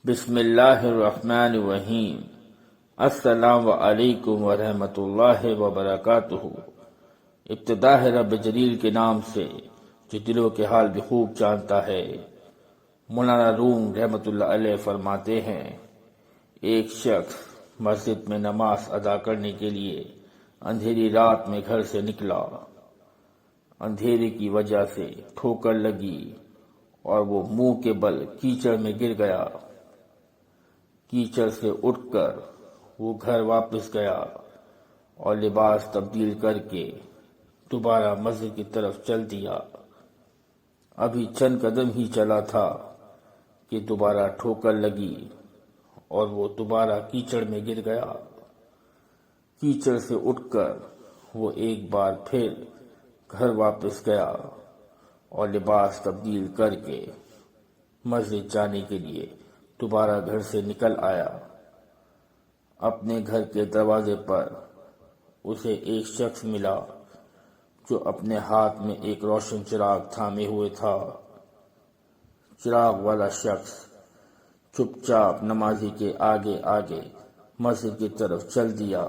بسم اللہ الرحمن الرحیم۔ السلام علیکم ورحمۃ اللہ وبرکاتہ۔ ابتدا ہے رب جلیل کے نام سے جو دلوں کے حال بھی خوب جانتا ہے۔ مولانا روم رحمۃ اللہ علیہ فرماتے ہیں، ایک شخص مسجد میں نماز ادا کرنے کے لیے اندھیری رات میں گھر سے نکلا۔ اندھیرے کی وجہ سے ٹھوکر لگی اور وہ منہ کے بل کیچڑ میں گر گیا۔ کیچڑ سے اٹھ کر وہ گھر واپس گیا اور لباس تبدیل کر کے دوبارہ مسجد کی طرف چل دیا۔ ابھی چند قدم ہی چلا تھا کہ دوبارہ ٹھوکر لگی اور وہ دوبارہ کیچڑ میں گر گیا۔ کیچڑ سے اٹھ کر وہ ایک بار پھر گھر واپس گیا اور لباس تبدیل کر کے مسجد جانے کے لیے دوبارہ گھر سے نکل آیا۔ اپنے گھر کے دروازے پر اسے ایک شخص ملا جو اپنے ہاتھ میں ایک روشن چراغ تھامے ہوئے تھا۔ چراغ والا شخص چپ چاپ نمازی کے آگے آگے مسجد کی طرف چل دیا۔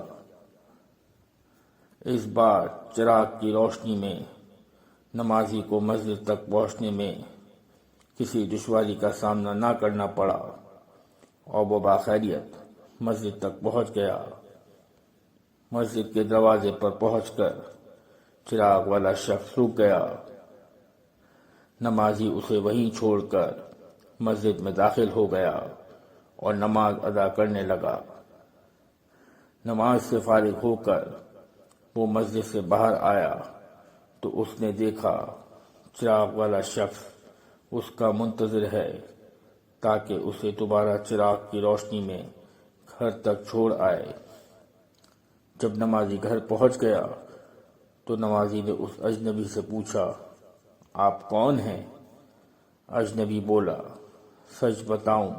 اس بار چراغ کی روشنی میں نمازی کو مسجد تک پہنچنے میں کسی دشواری کا سامنا نہ کرنا پڑا اور وہ باخیریت مسجد تک پہنچ گیا۔ مسجد کے دروازے پر پہنچ کر چراغ والا شخص رک گیا۔ نمازی اسے وہیں چھوڑ کر مسجد میں داخل ہو گیا اور نماز ادا کرنے لگا۔ نماز سے فارغ ہو کر وہ مسجد سے باہر آیا تو اس نے دیکھا چراغ والا شخص اس کا منتظر ہے تاکہ اسے دوبارہ چراغ کی روشنی میں گھر تک چھوڑ آئے۔ جب نمازی گھر پہنچ گیا تو نمازی نے اس اجنبی سے پوچھا، آپ کون ہیں؟ اجنبی بولا، سچ بتاؤں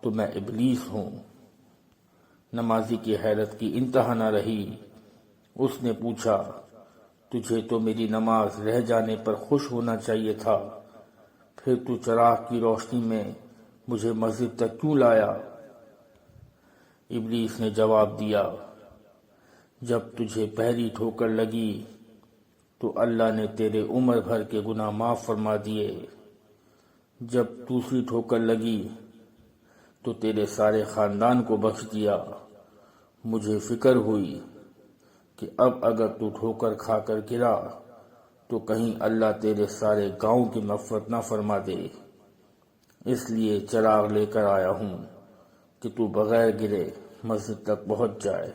تو میں ابلیس ہوں۔ نمازی کی حیرت کی انتہا نہ رہی۔ اس نے پوچھا، تجھے تو میری نماز رہ جانے پر خوش ہونا چاہیے تھا، پھر تو چراغ کی روشنی میں مجھے مسجد تک کیوں لایا؟ ابلیس نے جواب دیا، جب تجھے پہلی ٹھوکر لگی تو اللہ نے تیرے عمر بھر کے گناہ معاف فرما دیے۔ جب دوسری ٹھوکر لگی تو تیرے سارے خاندان کو بخش دیا۔ مجھے فکر ہوئی کہ اب اگر تو ٹھوکر کھا کر گرا تو کہیں اللہ تیرے سارے گاؤں کی مغفرت نہ فرما دے، اس لیے چراغ لے کر آیا ہوں کہ تو بغیر گرے مسجد تک پہنچ جائے۔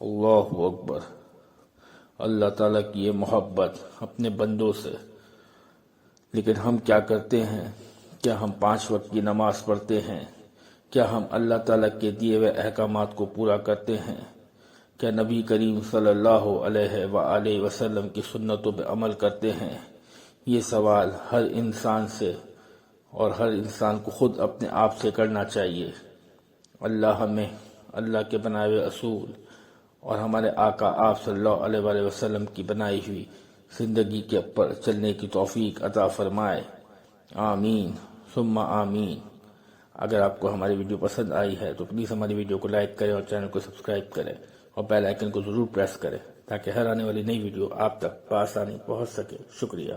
اللہ اکبر۔ اللہ تعالیٰ کی یہ محبت اپنے بندوں سے۔ لیکن ہم کیا کرتے ہیں؟ کیا ہم 5 وقت کی نماز پڑھتے ہیں؟ کیا ہم اللہ تعالیٰ کے دیے ہوئے احکامات کو پورا کرتے ہیں؟ کیا نبی کریم صلی اللہ علیہ وآلہ وسلم کی سنتوں پہ عمل کرتے ہیں؟ یہ سوال ہر انسان سے اور ہر انسان کو خود اپنے آپ سے کرنا چاہیے۔ اللہ ہمیں اللہ کے بنائے ہوئے اصول اور ہمارے آقا آپ صلی اللہ علیہ وآلہ وسلم کی بنائی ہوئی زندگی کے پر چلنے کی توفیق عطا فرمائے۔ آمین ثم آمین۔ اگر آپ کو ہماری ویڈیو پسند آئی ہے تو پلیز ہماری ویڈیو کو لائک کریں اور چینل کو سبسکرائب کریں اور بیل آئیکن کو ضرور پریس کریں تاکہ ہر آنے والی نئی ویڈیو آپ تک بآسانی پہنچ سکے۔ شکریہ۔